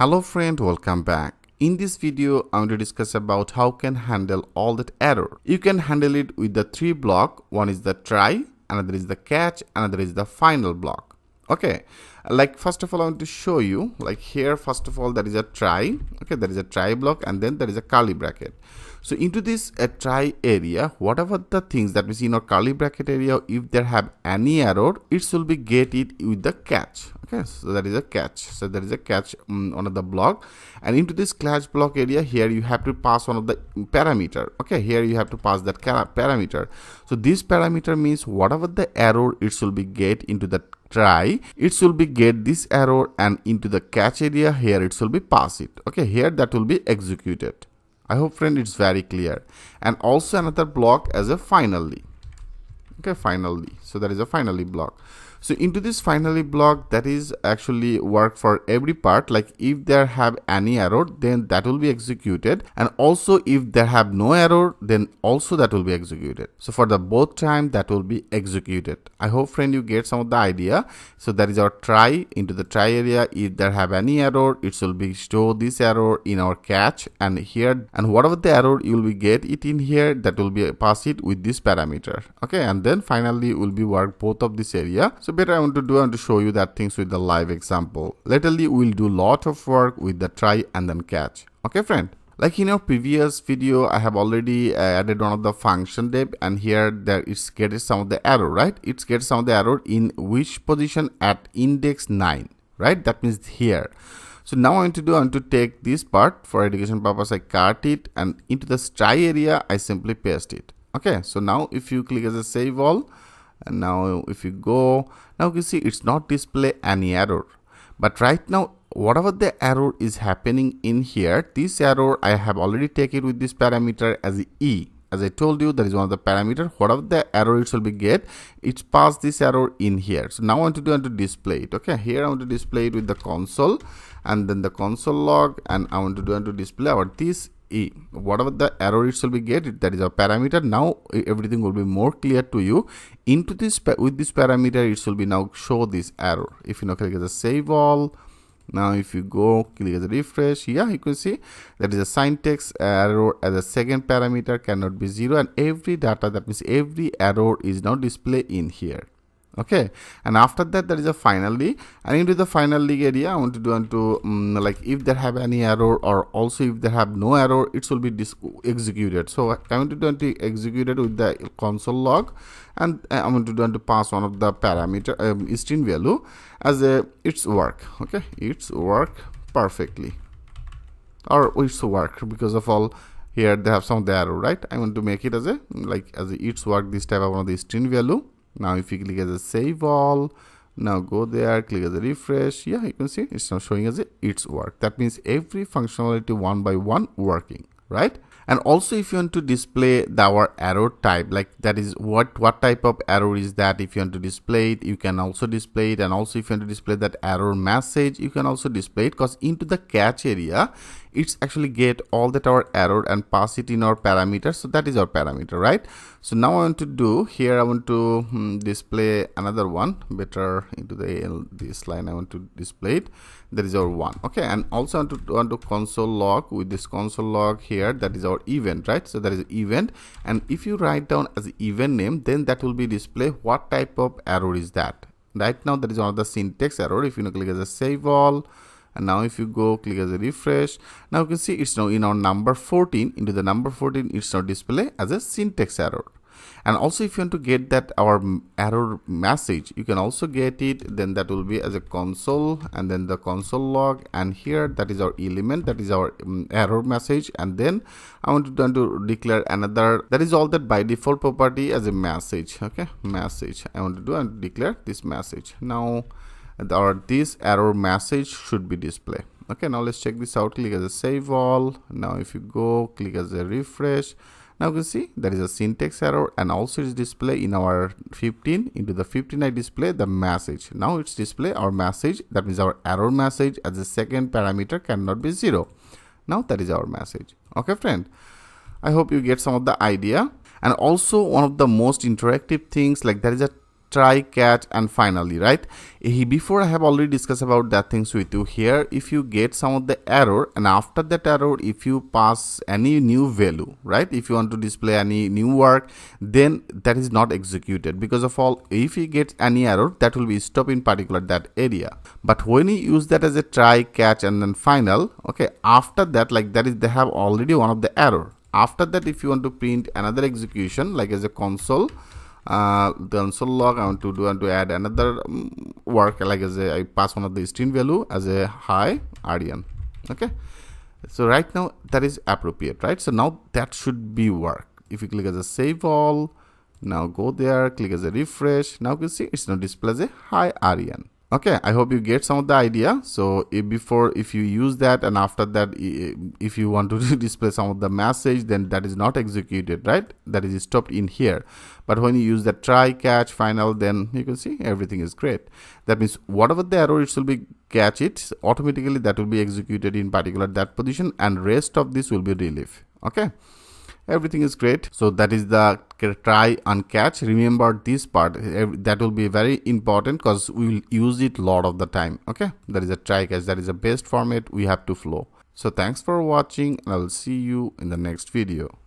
Hello friend, welcome back. In this video, I'm going to discuss about how can handle all that error. You can handle it with the three block. One is the try, another is the catch, another is the final block. Okay, like first of all, I want to show you, like here, first of all, there is a try. Okay, there is a try block and then there is a curly bracket. So into this try area, whatever the things that we see in our curly bracket area, if there have any error, it will be get it with the catch. Okay, so that is a catch. So there is a catch on the block, and into this catch block area here you have to pass one of the parameter. Okay, here you have to pass that parameter. So this parameter means whatever the error it will be get into the try, it will be get this error, and into the catch area here it will be pass it. Okay, here that will be executed. I hope friend it's very clear. And also another block as a finally. Okay, finally. So there is a finally block. So into this finally block, that is actually work for every part. Like if there have any error, then that will be executed, and also if there have no error, then also that will be executed. So for the both time that will be executed. I hope friend you get some of the idea. So that is our try. Into the try area, if there have any error, it will be show this error in our catch, and here, and whatever the error you will be get it in here, that will be pass it with this parameter. Okay, and then finally will be work both of this area. So better I want to show you that things with the live example. Laterally we'll do lot of work with the try and then catch. Okay friend, like in our previous video I have already added one of the function dep, and here there it's gets some of the error, right? It gets some of the error in which position at index 9, right? That means here. So now I want to take this part for education purpose. I cut it, and into the try area I simply paste it. Okay, so now if you click as a save all, and now if you go, now you see it's not display any error. But right now whatever the error is happening in here, this error I have already taken with this parameter as E. As I told you, that is one of the parameter. Whatever the error it will be get, it's pass this error in here. So now I want to display it. Okay, here I want to display it with the console, and then the console log, and I want to display our this E. Whatever the error it will be get, that is our parameter. Now everything will be more clear to you. Into this with this parameter, it will be now show this error. If you now click as a save all, now if you go click as a refresh, yeah, you can see that is a syntax error as a second parameter cannot be 0, and every data, that means every error is now displayed in here. Okay, and after that there is a finally, and into the finally area I want to like if there have any error, or also if there have no error, it will be executed. So I want to execute it with the console log, and I want to pass one of the parameter string value as a it's work. Okay, it's work perfectly, or it's work because of all here they have some of the error, right? I want to make it as a like as a it's work, this type of one of the string value. Now if you click as a save all, now go there, click as a refresh, yeah, you can see it's now showing as a it's work. That means every functionality one by one working, right? And also if you want to display our error type, like that is what type of error is that, if you want to display it, you can also display it. And also if you want to display that error message, you can also display it, because into the catch area it's actually get all that our error and pass it in our parameter. So that is our parameter, right? So now I want to do here, I want to display another one better into this line. I want to display it, that is our one. Okay, and also I want to console log with this console log here, that is our event, right? So that is event, and if you write down as an event name, then that will be display what type of error is that. Right now that is one of the syntax error. If you click as a save all, and now if you go click as a refresh, now you can see it's now in our number 14. Into the number 14 it's now display as a syntax error. And also if you want to get that our error message, you can also get it, then that will be as a console, and then the console log, and here that is our element, that is our error message. And then I want to declare another, that is all that by default property as a message. Okay, message I want to do and declare this message. Now this error message should be displayed. Okay, now let's check this out. Click as a save all. Now if you go click as a refresh, now you can see there is a syntax error, and also it's display in our 15. Into the 15 I display the message. Now it's display our message, that means our error message as the second parameter cannot be 0. Now that is our message. Okay friend, I hope you get some of the idea. And also one of the most interactive things, like there is a try, catch, and finally, right? Before I have already discussed about that things with you. Here, if you get some of the error, and after that error, if you pass any new value, right? If you want to display any new work, then that is not executed, because of all, if you get any error, that will be stopped in particular that area. But when you use that as a try, catch, and then final, okay, after that, like that is, they have already one of the error. After that, if you want to print another execution, like as a console, the console log, I want to add another work, like as a, I pass one of the string value as a hi Aryan. Okay, so right now that is appropriate, right? So now that should be work. If you click as a save all, now go there, click as a refresh, now you can see it's now display as a hi Aryan. Okay, I hope you get some of the idea. So if you use that, and after that, if you want to display some of the message, then that is not executed, right? That is stopped in here. But when you use the try, catch, final, then you can see everything is great. That means whatever the error, it will be catch it automatically, that will be executed in particular that position, and rest of this will be relief. Okay, everything is great. So that is the try and catch. Remember this part, that will be very important, because we will use it a lot of the time. Okay, that is a try catch, that is the best format we have to flow. So thanks for watching, and I will see you in the next video.